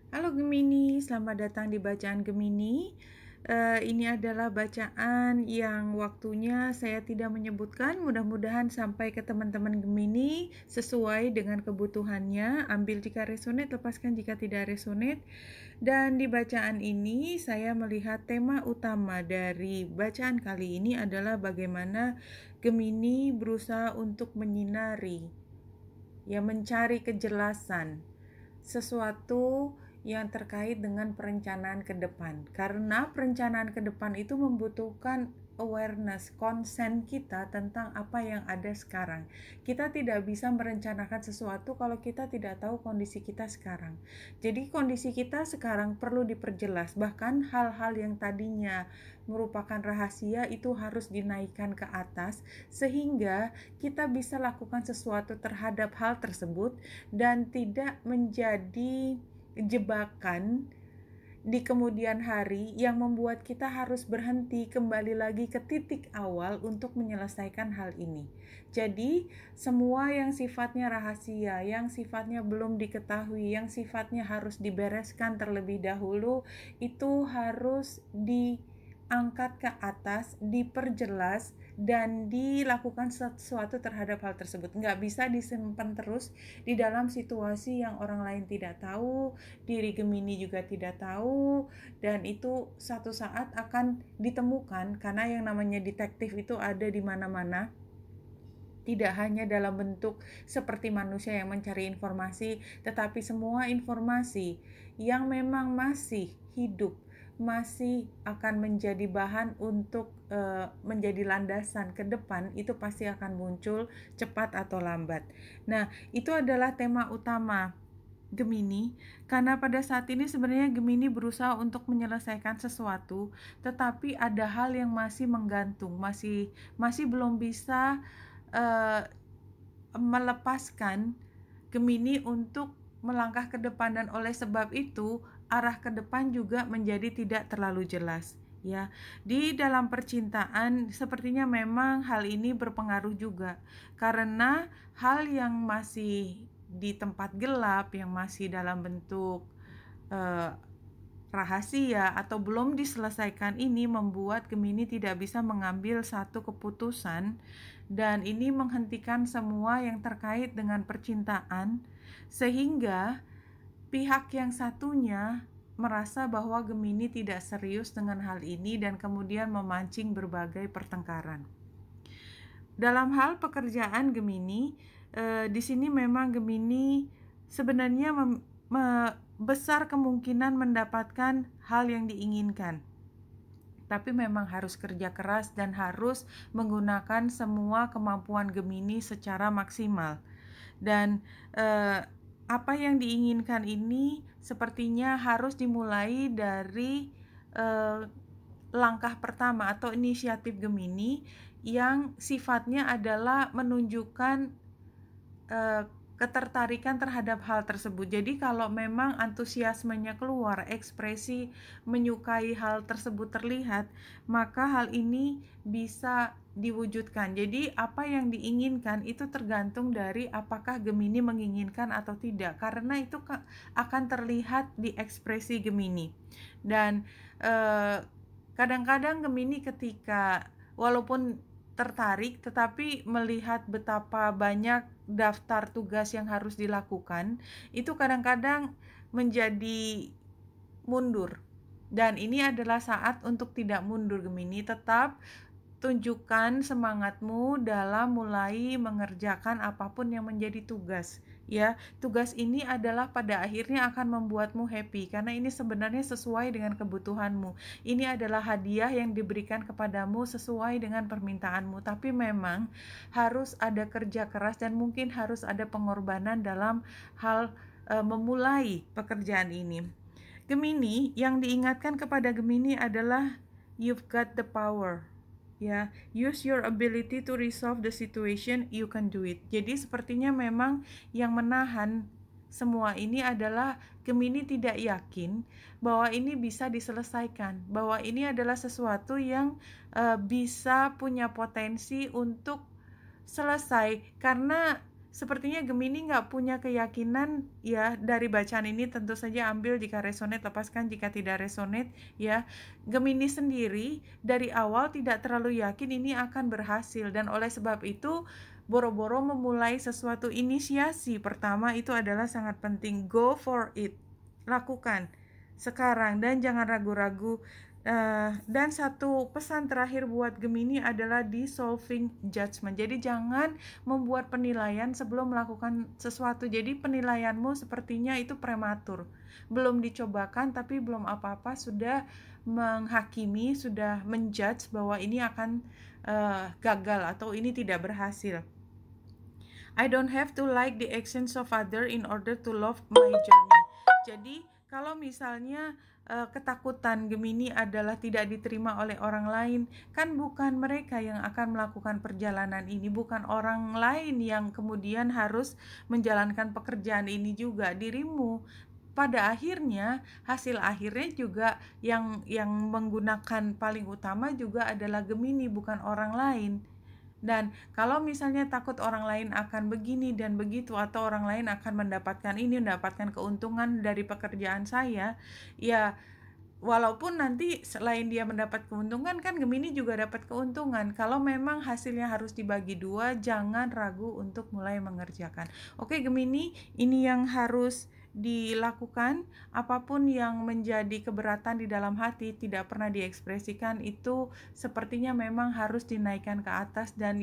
Halo Gemini, selamat datang di bacaan Gemini. Ini adalah bacaan yang waktunya saya tidak menyebutkan. Mudah-mudahan sampai ke teman-teman Gemini sesuai dengan kebutuhannya. Ambil jika resonate, lepaskan jika tidak resonate. Dan di bacaan ini saya melihat tema utama dari bacaan kali ini adalah bagaimana Gemini berusaha untuk menyinari, ya, mencari kejelasan sesuatu yang terkait dengan perencanaan ke depan. Karena perencanaan ke depan itu membutuhkan awareness, konsen kita tentang apa yang ada sekarang. Kita tidak bisa merencanakan sesuatu kalau kita tidak tahu kondisi kita sekarang. Jadi kondisi kita sekarang perlu diperjelas. Bahkan hal-hal yang tadinya merupakan rahasia itu harus dinaikkan ke atas sehingga kita bisa lakukan sesuatu terhadap hal tersebut dan tidak menjadi jebakan di kemudian hari yang membuat kita harus berhenti kembali lagi ke titik awal untuk menyelesaikan hal ini. Jadi, semua yang sifatnya rahasia, yang sifatnya belum diketahui, yang sifatnya harus dibereskan terlebih dahulu, itu harus diangkat ke atas, diperjelas, dan dilakukan sesuatu terhadap hal tersebut. Nggak bisa disimpan terus di dalam situasi yang orang lain tidak tahu, diri Gemini juga tidak tahu, dan itu satu saat akan ditemukan karena yang namanya detektif itu ada di mana-mana. Tidak hanya dalam bentuk seperti manusia yang mencari informasi, tetapi semua informasi yang memang masih hidup masih akan menjadi bahan untuk menjadi landasan ke depan, itu pasti akan muncul cepat atau lambat. Nah, itu adalah tema utama Gemini, karena pada saat ini sebenarnya Gemini berusaha untuk menyelesaikan sesuatu, tetapi ada hal yang masih menggantung, masih belum bisa uh, melepaskan Gemini untuk melangkah ke depan, dan oleh sebab itu arah ke depan juga menjadi tidak terlalu jelas. Ya, di dalam percintaan sepertinya memang hal ini berpengaruh juga karena hal yang masih di tempat gelap, yang masih dalam bentuk eh, rahasia atau belum diselesaikan ini membuat Gemini tidak bisa mengambil satu keputusan, dan ini menghentikan semua yang terkait dengan percintaan sehingga pihak yang satunya merasa bahwa Gemini tidak serius dengan hal ini dan kemudian memancing berbagai pertengkaran. Dalam hal pekerjaan Gemini, di sini memang Gemini sebenarnya besar kemungkinan mendapatkan hal yang diinginkan. Tapi memang harus kerja keras dan harus menggunakan semua kemampuan Gemini secara maksimal. Dan apa yang diinginkan ini sepertinya harus dimulai dari langkah pertama atau inisiatif Gemini yang sifatnya adalah menunjukkan ketertarikan terhadap hal tersebut. Jadi kalau memang antusiasmenya keluar, ekspresi menyukai hal tersebut terlihat, maka hal ini bisa diwujudkan. Jadi apa yang diinginkan itu tergantung dari apakah Gemini menginginkan atau tidak, karena itu akan terlihat di ekspresi Gemini. Dan kadang-kadang Gemini ketika walaupun tertarik tetapi melihat betapa banyak daftar tugas yang harus dilakukan, itu kadang-kadang menjadi mundur. Dan ini adalah saat untuk tidak mundur Gemini, tetap tunjukkan semangatmu dalam mulai mengerjakan apapun yang menjadi tugas. Ya, tugas ini adalah pada akhirnya akan membuatmu happy karena ini sebenarnya sesuai dengan kebutuhanmu. Ini adalah hadiah yang diberikan kepadamu sesuai dengan permintaanmu, tapi memang harus ada kerja keras dan mungkin harus ada pengorbanan dalam hal memulai pekerjaan ini. Gemini, yang diingatkan kepada Gemini adalah you've got the power. Ya, use your ability to resolve the situation, you can do it. Jadi sepertinya memang yang menahan semua ini adalah Gemini tidak yakin bahwa ini bisa diselesaikan, bahwa ini adalah sesuatu yang bisa punya potensi untuk selesai, karena sepertinya Gemini nggak punya keyakinan ya. Dari bacaan ini tentu saja ambil jika resonate, lepaskan jika tidak resonate ya. Gemini sendiri dari awal tidak terlalu yakin ini akan berhasil, dan oleh sebab itu boro-boro memulai sesuatu inisiasi pertama itu adalah sangat penting. Go for it, lakukan sekarang dan jangan ragu-ragu. Dan satu pesan terakhir buat Gemini adalah dissolving judgment. Jadi jangan membuat penilaian sebelum melakukan sesuatu. Jadi penilaianmu sepertinya itu prematur, belum dicobakan tapi belum apa-apa sudah menghakimi, sudah menjudge bahwa ini akan gagal atau ini tidak berhasil. I don't have to like the actions of other in order to love my journey. Jadi kalau misalnya ketakutan Gemini adalah tidak diterima oleh orang lain, kan bukan mereka yang akan melakukan perjalanan ini, bukan orang lain yang kemudian harus menjalankan pekerjaan ini juga, dirimu. Pada akhirnya, hasil akhirnya juga yang menggunakan paling utama juga adalah Gemini, bukan orang lain. Dan kalau misalnya takut orang lain akan begini dan begitu, atau orang lain akan mendapatkan ini, mendapatkan keuntungan dari pekerjaan saya, ya walaupun nanti selain dia mendapat keuntungan, kan Gemini juga dapat keuntungan. Kalau memang hasilnya harus dibagi dua, jangan ragu untuk mulai mengerjakan. Oke Gemini, ini yang harus dilakukan. Apapun yang menjadi keberatan di dalam hati tidak pernah diekspresikan, itu sepertinya memang harus dinaikkan ke atas, dan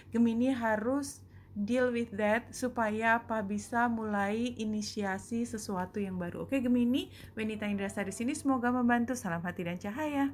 Gemini harus deal with that supaya bisa mulai inisiasi sesuatu yang baru. Oke Gemini, Wenita Indrasa di sini, semoga membantu. Salam hati dan cahaya.